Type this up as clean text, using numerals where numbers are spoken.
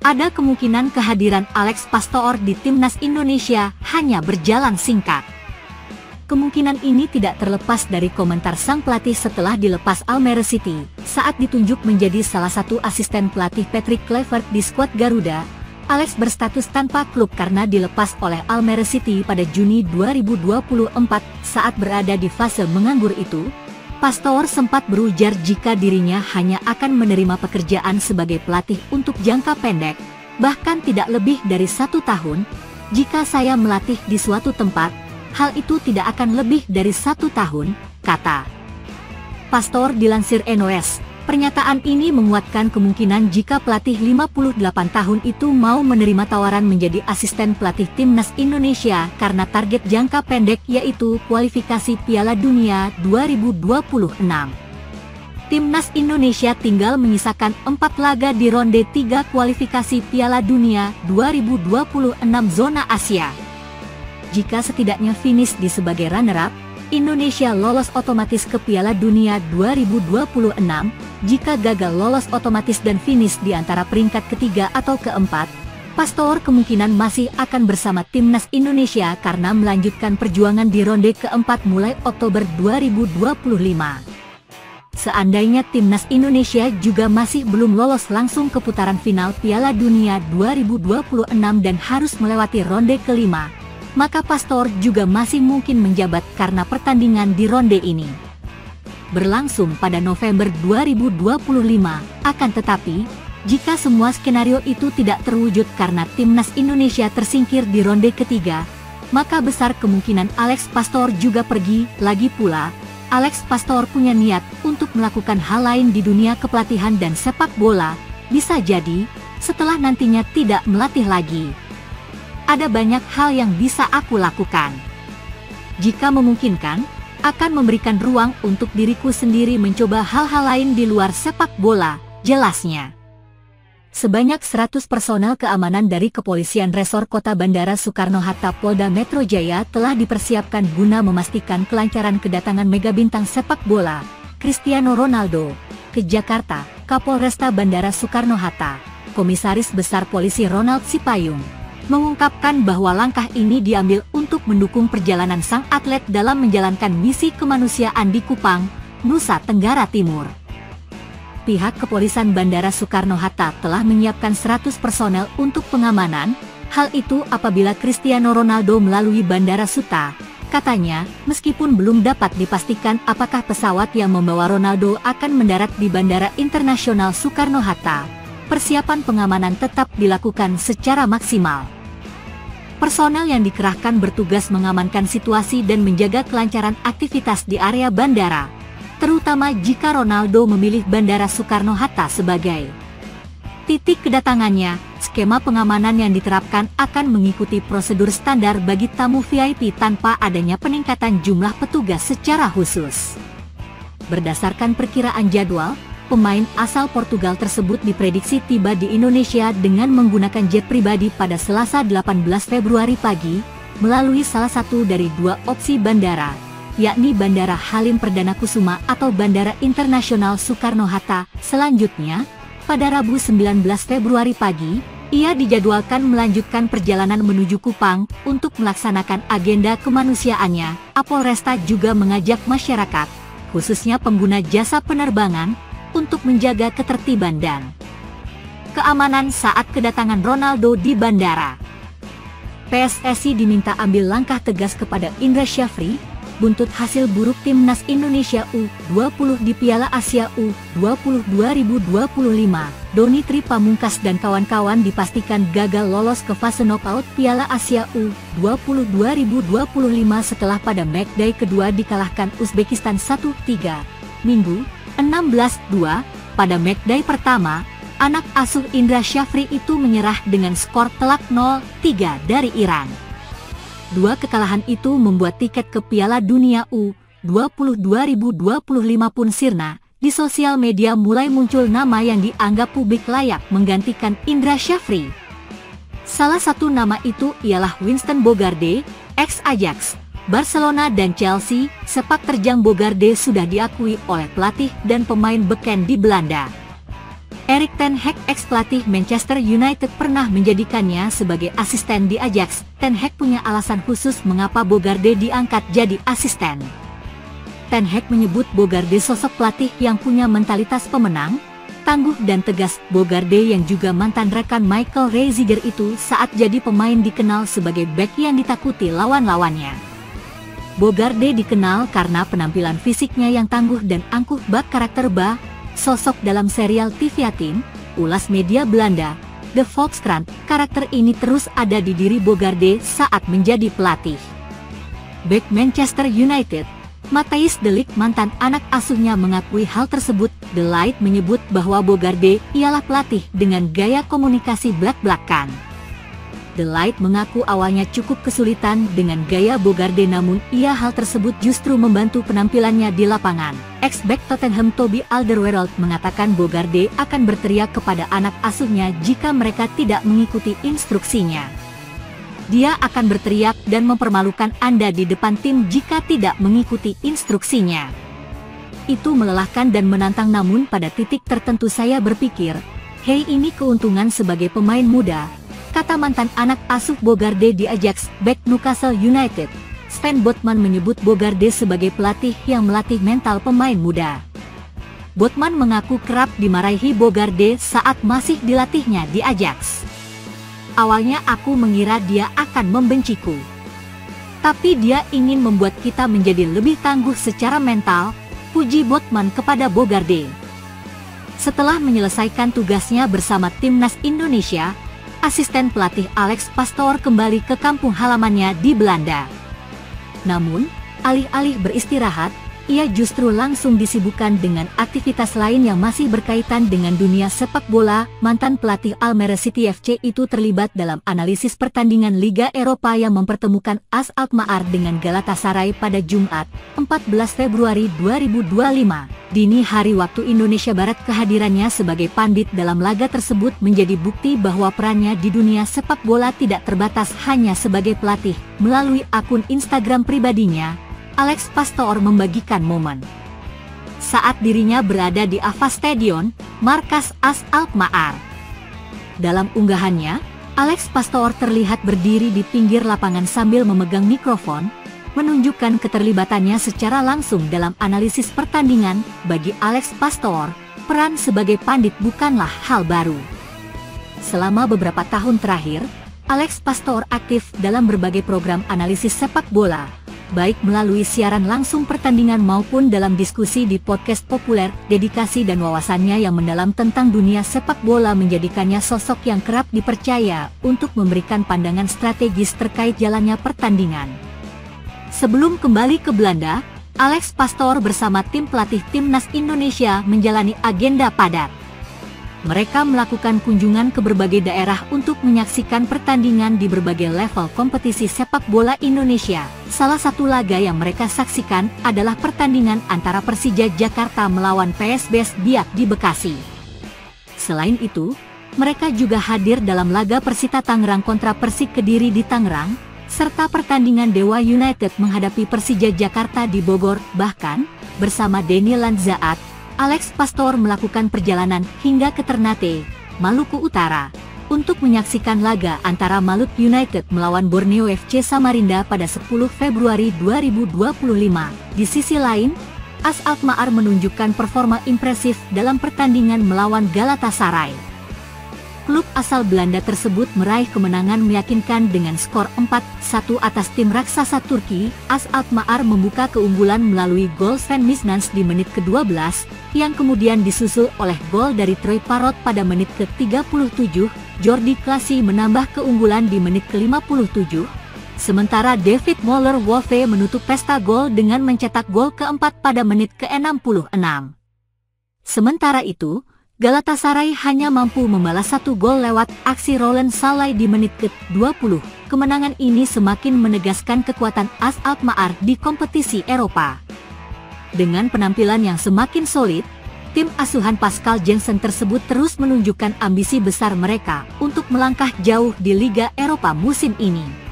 ada kemungkinan kehadiran Alex Pastoor di timnas Indonesia hanya berjalan singkat. Kemungkinan ini tidak terlepas dari komentar sang pelatih setelah dilepas Almere City, saat ditunjuk menjadi salah satu asisten pelatih Patrick Kluivert di skuad Garuda. Alex berstatus tanpa klub karena dilepas oleh Almere City pada Juni 2024. Saat berada di fase menganggur itu, Pastoor sempat berujar jika dirinya hanya akan menerima pekerjaan sebagai pelatih untuk jangka pendek, bahkan tidak lebih dari 1 tahun. Jika saya melatih di suatu tempat, hal itu tidak akan lebih dari 1 tahun, kata Pastoor dilansir NOS. Pernyataan ini menguatkan kemungkinan jika pelatih 58 tahun itu mau menerima tawaran menjadi asisten pelatih timnas Indonesia karena target jangka pendek yaitu kualifikasi Piala Dunia 2026. Timnas Indonesia tinggal menyisakan 4 laga di ronde 3 kualifikasi Piala Dunia 2026 zona Asia. Jika setidaknya finish di sebagai runner-up, Indonesia lolos otomatis ke Piala Dunia 2026. Jika gagal lolos otomatis dan finish di antara peringkat ketiga atau keempat, Pastoor kemungkinan masih akan bersama timnas Indonesia karena melanjutkan perjuangan di ronde keempat mulai Oktober 2025. Seandainya timnas Indonesia juga masih belum lolos langsung ke putaran final Piala Dunia 2026 dan harus melewati ronde kelima, maka Pastoor juga masih mungkin menjabat karena pertandingan di ronde ini berlangsung pada November 2025. Akan tetapi, jika semua skenario itu tidak terwujud karena timnas Indonesia tersingkir di ronde ketiga, maka besar kemungkinan Alex Pastoor juga pergi. Lagi pula, Alex Pastoor punya niat untuk melakukan hal lain di dunia kepelatihan dan sepak bola. Bisa jadi, setelah nantinya tidak melatih lagi, ada banyak hal yang bisa aku lakukan. Jika memungkinkan, akan memberikan ruang untuk diriku sendiri mencoba hal-hal lain di luar sepak bola, jelasnya. Sebanyak 100 personel keamanan dari Kepolisian Resor Kota Bandara Soekarno-Hatta Polda Metro Jaya telah dipersiapkan guna memastikan kelancaran kedatangan mega bintang sepak bola, Cristiano Ronaldo, ke Jakarta. Kapolresta Bandara Soekarno-Hatta, Komisaris Besar Polisi Ronald Sipayung, mengungkapkan bahwa langkah ini diambil untuk mendukung perjalanan sang atlet dalam menjalankan misi kemanusiaan di Kupang, Nusa Tenggara Timur. Pihak Kepolisian Bandara Soekarno-Hatta telah menyiapkan 100 personel untuk pengamanan. Hal itu apabila Cristiano Ronaldo melalui Bandara Suta. Katanya, meskipun belum dapat dipastikan apakah pesawat yang membawa Ronaldo akan mendarat di Bandara Internasional Soekarno-Hatta, persiapan pengamanan tetap dilakukan secara maksimal. Personel yang dikerahkan bertugas mengamankan situasi dan menjaga kelancaran aktivitas di area bandara, terutama jika Ronaldo memilih Bandara Soekarno-Hatta sebagai titik kedatangannya. Skema pengamanan yang diterapkan akan mengikuti prosedur standar bagi tamu VIP tanpa adanya peningkatan jumlah petugas secara khusus. Berdasarkan perkiraan jadwal, pemain asal Portugal tersebut diprediksi tiba di Indonesia dengan menggunakan jet pribadi pada Selasa 18 Februari pagi, melalui salah satu dari 2 opsi bandara, yakni Bandara Halim Perdana Kusuma atau Bandara Internasional Soekarno-Hatta. Selanjutnya, pada Rabu 19 Februari pagi, ia dijadwalkan melanjutkan perjalanan menuju Kupang untuk melaksanakan agenda kemanusiaannya. Kapolresta juga mengajak masyarakat, khususnya pengguna jasa penerbangan, untuk menjaga ketertiban dan keamanan saat kedatangan Ronaldo di bandara. PSSI diminta ambil langkah tegas kepada Indra Syafri, buntut hasil buruk timnas Indonesia U20 di Piala Asia U20 2025. Doni Tri Pamungkas dan kawan-kawan dipastikan gagal lolos ke fase knockout Piala Asia U20 2025 setelah pada matchday kedua dikalahkan Uzbekistan 1-3. Minggu 16-2, pada matchday pertama, anak asuh Indra Syafri itu menyerah dengan skor telak 0-3 dari Iran. 2 kekalahan itu membuat tiket ke Piala Dunia U20 2025 pun sirna. Di sosial media mulai muncul nama yang dianggap publik layak menggantikan Indra Syafri. Salah satu nama itu ialah Winston Bogarde, ex-Ajax, Barcelona dan Chelsea. Sepak terjang Bogarde sudah diakui oleh pelatih dan pemain beken di Belanda. Erik ten Hag, ex-pelatih Manchester United, pernah menjadikannya sebagai asisten di Ajax. Ten Hag punya alasan khusus mengapa Bogarde diangkat jadi asisten. Ten Hag menyebut Bogarde sosok pelatih yang punya mentalitas pemenang, tangguh dan tegas. Bogarde yang juga mantan rekan Michael Reiziger itu saat jadi pemain dikenal sebagai bek yang ditakuti lawan-lawannya. Bogarde dikenal karena penampilan fisiknya yang tangguh dan angkuh bak karakter sosok dalam serial TV Yatim, ulas media Belanda, The Volkskrant. Karakter ini terus ada di diri Bogarde saat menjadi pelatih. Bek Manchester United, Matthijs de Ligt, mantan anak asuhnya, mengakui hal tersebut. The Light menyebut bahwa Bogarde ialah pelatih dengan gaya komunikasi blak-blakan. The Light mengaku awalnya cukup kesulitan dengan gaya Bogarde, namun hal tersebut justru membantu penampilannya di lapangan. Ex-back Tottenham Toby Alderweireld mengatakan Bogarde akan berteriak kepada anak asuhnya jika mereka tidak mengikuti instruksinya. Dia akan berteriak dan mempermalukan Anda di depan tim jika tidak mengikuti instruksinya. Itu melelahkan dan menantang, namun pada titik tertentu saya berpikir, hei, ini keuntungan sebagai pemain muda, kata mantan anak asuh Bogarde di Ajax. Bek Newcastle United, Sven Botman menyebut Bogarde sebagai pelatih yang melatih mental pemain muda. Botman mengaku kerap dimarahi Bogarde saat masih dilatihnya di Ajax. Awalnya aku mengira dia akan membenciku, tapi dia ingin membuat kita menjadi lebih tangguh secara mental, puji Botman kepada Bogarde. Setelah menyelesaikan tugasnya bersama timnas Indonesia, asisten pelatih Alex Pastoor kembali ke kampung halamannya di Belanda. Namun, alih-alih beristirahat, ia justru langsung disibukkan dengan aktivitas lain yang masih berkaitan dengan dunia sepak bola. Mantan pelatih Almere City FC itu terlibat dalam analisis pertandingan Liga Eropa yang mempertemukan AS Alkmaar dengan Galatasaray pada Jumat, 14 Februari 2025. Dini hari waktu Indonesia Barat, kehadirannya sebagai pandit dalam laga tersebut menjadi bukti bahwa perannya di dunia sepak bola tidak terbatas hanya sebagai pelatih. Melalui akun Instagram pribadinya, Alex Pastoor membagikan momen saat dirinya berada di Ava Stadion, markas AS Alkmaar. Dalam unggahannya, Alex Pastoor terlihat berdiri di pinggir lapangan sambil memegang mikrofon, menunjukkan keterlibatannya secara langsung dalam analisis pertandingan. Bagi Alex Pastoor, peran sebagai pandit bukanlah hal baru. Selama beberapa tahun terakhir, Alex Pastoor aktif dalam berbagai program analisis sepak bola, baik melalui siaran langsung pertandingan maupun dalam diskusi di podcast populer. Dedikasi dan wawasannya yang mendalam tentang dunia sepak bola menjadikannya sosok yang kerap dipercaya untuk memberikan pandangan strategis terkait jalannya pertandingan. Sebelum kembali ke Belanda, Alex Pastoor bersama tim pelatih timnas Indonesia menjalani agenda padat. Mereka melakukan kunjungan ke berbagai daerah untuk menyaksikan pertandingan di berbagai level kompetisi sepak bola Indonesia. Salah satu laga yang mereka saksikan adalah pertandingan antara Persija Jakarta melawan PSBS Biak di Bekasi. Selain itu, mereka juga hadir dalam laga Persita Tangerang kontra Persik Kediri di Tangerang, serta pertandingan Dewa United menghadapi Persija Jakarta di Bogor. Bahkan, bersama Denny Lanzaat, Alex Pastoor melakukan perjalanan hingga ke Ternate, Maluku Utara, untuk menyaksikan laga antara Maluku United melawan Borneo FC Samarinda pada 10 Februari 2025. Di sisi lain, AS Alkmaar menunjukkan performa impresif dalam pertandingan melawan Galatasaray. Klub asal Belanda tersebut meraih kemenangan meyakinkan dengan skor 4-1 atas tim raksasa Turki. AS Alkmaar membuka keunggulan melalui gol Sven Misnans di menit ke-12, yang kemudian disusul oleh gol dari Troy Parrott pada menit ke-37. Jordi Klaasie menambah keunggulan di menit ke-57. Sementara David Moller-Wolfe menutup pesta gol dengan mencetak gol keempat pada menit ke-66. Sementara itu, Galatasaray hanya mampu membalas satu gol lewat aksi Roland Salai di menit ke-20. Kemenangan ini semakin menegaskan kekuatan AS Alkmaar di kompetisi Eropa. Dengan penampilan yang semakin solid, tim asuhan Pascal Jansen tersebut terus menunjukkan ambisi besar mereka untuk melangkah jauh di Liga Eropa musim ini.